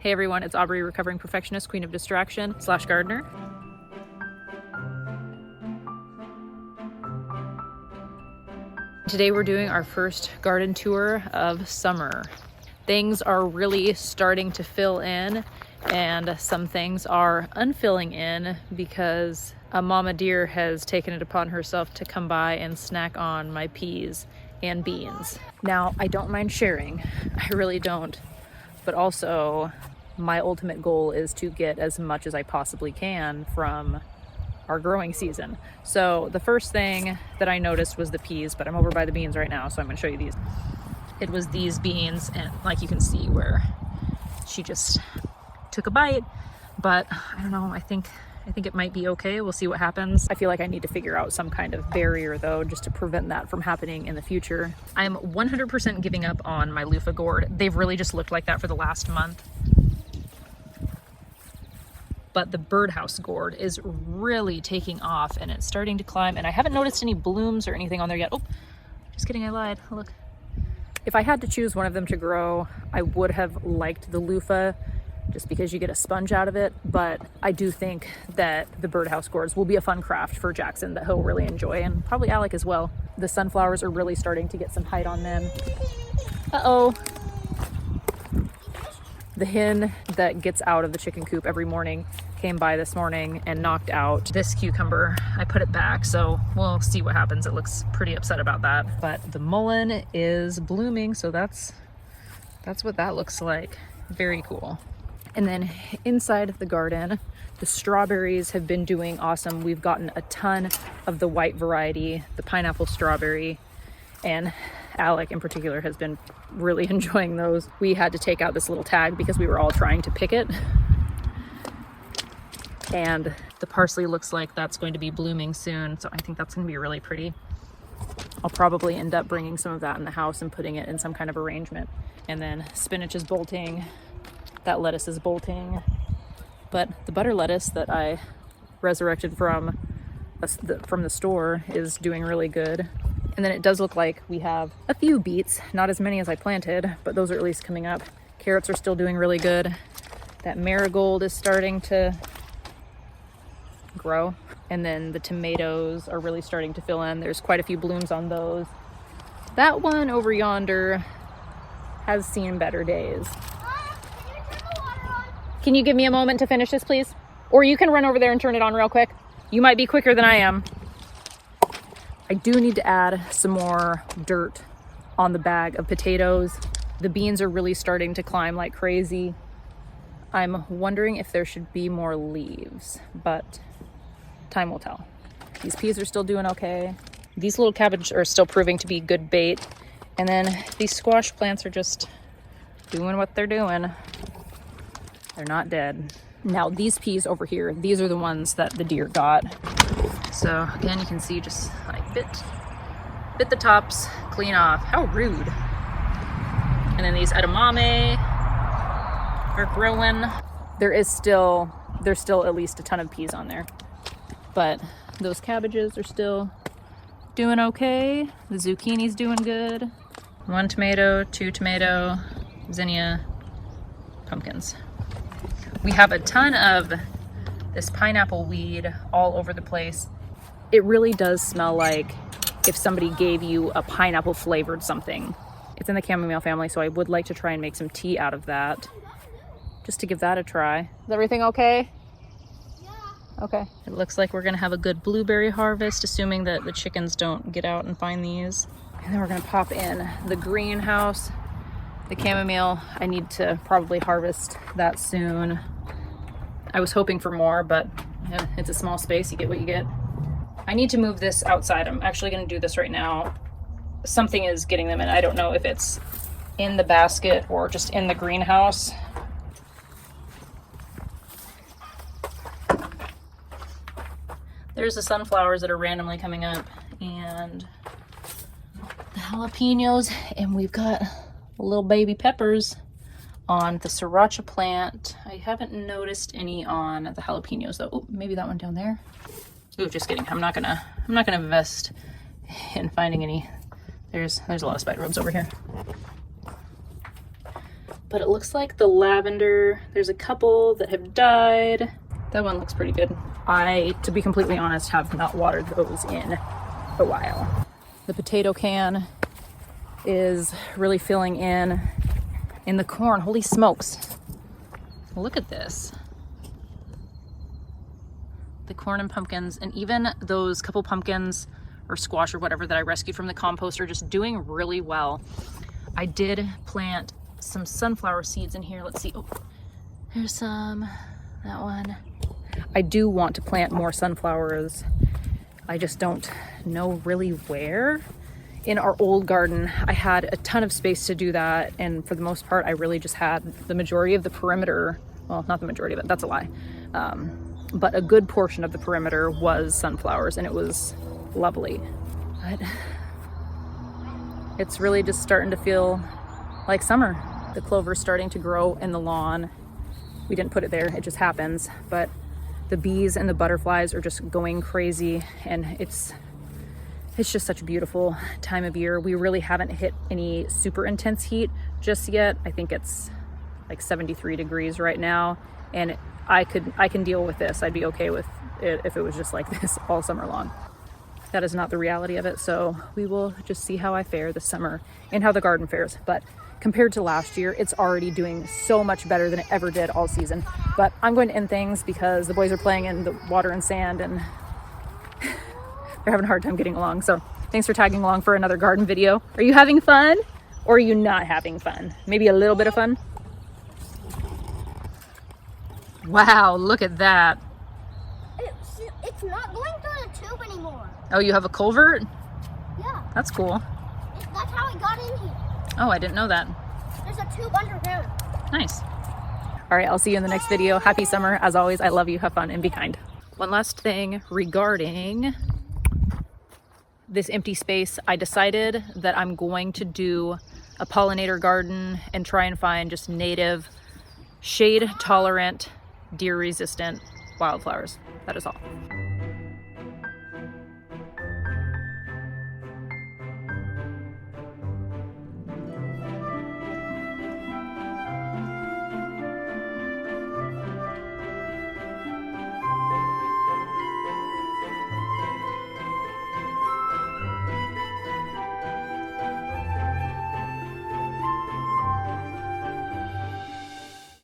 Hey everyone, it's Aubrey, recovering perfectionist, queen of distraction / gardener. Today we're doing our first garden tour of summer. Things are really starting to fill in and some things are unfilling in because a mama deer has taken it upon herself to come by and snack on my peas and beans. Now, I don't mind sharing, I really don't, but also my ultimate goal is to get as much as I possibly can from our growing season. So the first thing that I noticed was the peas, but I'm over by the beans right now, so I'm gonna show you these. It was these beans, and like you can see where she just took a bite, but I don't know, I think it might be okay. We'll see what happens. I feel like I need to figure out some kind of barrier though, just to prevent that from happening in the future. I'm 100% giving up on my loofah gourd. They've really just looked like that for the last month. But the birdhouse gourd is really taking off and it's starting to climb, and I haven't noticed any blooms or anything on there yet. Oh, just kidding, I lied, look. If I had to choose one of them to grow, I would have liked the loofah just because you get a sponge out of it, but I do think that the birdhouse gourds will be a fun craft for Jackson that he'll really enjoy, and probably Alec as well. The sunflowers are really starting to get some height on them. Uh-oh. The hen that gets out of the chicken coop every morning came by this morning and knocked out this cucumber. I put it back, so we'll see what happens. It looks pretty upset about that. But the mullein is blooming, so that's what that looks like. Very cool. And then inside the garden, the strawberries have been doing awesome. We've gotten a ton of the white variety, the pineapple strawberry, and Alec in particular has been really enjoying those. We had to take out this little tag because we were all trying to pick it. And the parsley looks like that's going to be blooming soon, so I think that's going to be really pretty. I'll probably end up bringing some of that in the house and putting it in some kind of arrangement. And then spinach is bolting, that lettuce is bolting, but the butter lettuce that I resurrected from the store is doing really good. And then it does look like we have a few beets, not as many as I planted, but those are at least coming up. Carrots are still doing really good. That marigold is starting to grow. And then the tomatoes are really starting to fill in. There's quite a few blooms on those. That one over yonder has seen better days. Can you give me a moment to finish this, please? Or you can run over there and turn it on real quick. You might be quicker than I am. I do need to add some more dirt on the bag of potatoes. The beans are really starting to climb like crazy. I'm wondering if there should be more leaves, but time will tell. These peas are still doing okay. These little cabbage are still proving to be good bait. And then these squash plants are just doing what they're doing. They're not dead. Now these peas over here, these are the ones that the deer got. So again, you can see just like bit the tops clean off. How rude. And then these edamame are growing. There's still at least a ton of peas on there, but those cabbages are still doing okay. The zucchini's doing good. 1 tomato, 2 tomato, zinnia, pumpkins. We have a ton of this pineapple weed all over the place. It really does smell like if somebody gave you a pineapple flavored something. It's in the chamomile family, so I would like to try and make some tea out of that, just to give that a try. Is everything okay? Yeah. Okay. It looks like we're gonna have a good blueberry harvest, assuming that the chickens don't get out and find these. And then we're gonna pop in the greenhouse. The chamomile, I need to probably harvest that soon. I was hoping for more, but yeah, it's a small space, you get what you get. I need to move this outside. I'm actually gonna do this right now. Something is getting them in. I don't know if it's in the basket or just in the greenhouse. There's the sunflowers that are randomly coming up and the jalapenos, and we've got little baby peppers on the sriracha plant. I haven't noticed any on the jalapenos though. Oh, maybe that one down there. Ooh, just kidding. I'm not gonna invest in finding any. There's a lot of spider webs over here. But it looks like the lavender, there's a couple that have died. That one looks pretty good. I, to be completely honest, have not watered those in a while. The potato can is really filling in the corn. Holy smokes. Look at this. The corn and pumpkins, and even those couple pumpkins or squash or whatever that I rescued from the compost are just doing really well. I did plant some sunflower seeds in here. Let's see. Oh, there's some. That one. I do want to plant more sunflowers. I just don't know really where. In our old garden, I had a ton of space to do that, and for the most part, I really just had the majority of the perimeter. Well, not the majority of it, that's a lie. But a good portion of the perimeter was sunflowers, and it was lovely. But it's really just starting to feel like summer. The clover's starting to grow in the lawn. We didn't put it there, it just happens. But the bees and the butterflies are just going crazy, and it's just such a beautiful time of year. We really haven't hit any super intense heat just yet. I think it's like 73 degrees right now, and I can deal with this. I'd be okay with it if it was just like this all summer long. That is not the reality of it, so we will just see how I fare this summer and how the garden fares. But compared to last year, it's already doing so much better than it ever did all season. But I'm going to end things because the boys are playing in the water and sand, and they're having a hard time getting along. So thanks for tagging along for another garden video. Are you having fun, or are you not having fun? Maybe a little bit of fun? Wow, look at that. It's not going through the tube anymore. Oh, you have a culvert? Yeah. That's cool. That's how it got in here. Oh, I didn't know that. There's a tube underground. Nice. All right, I'll see you in the next video. Happy summer. As always, I love you. Have fun and be kind. One last thing regarding this empty space. I decided that I'm going to do a pollinator garden and try and find just native, shade tolerant, deer resistant wildflowers. That is all.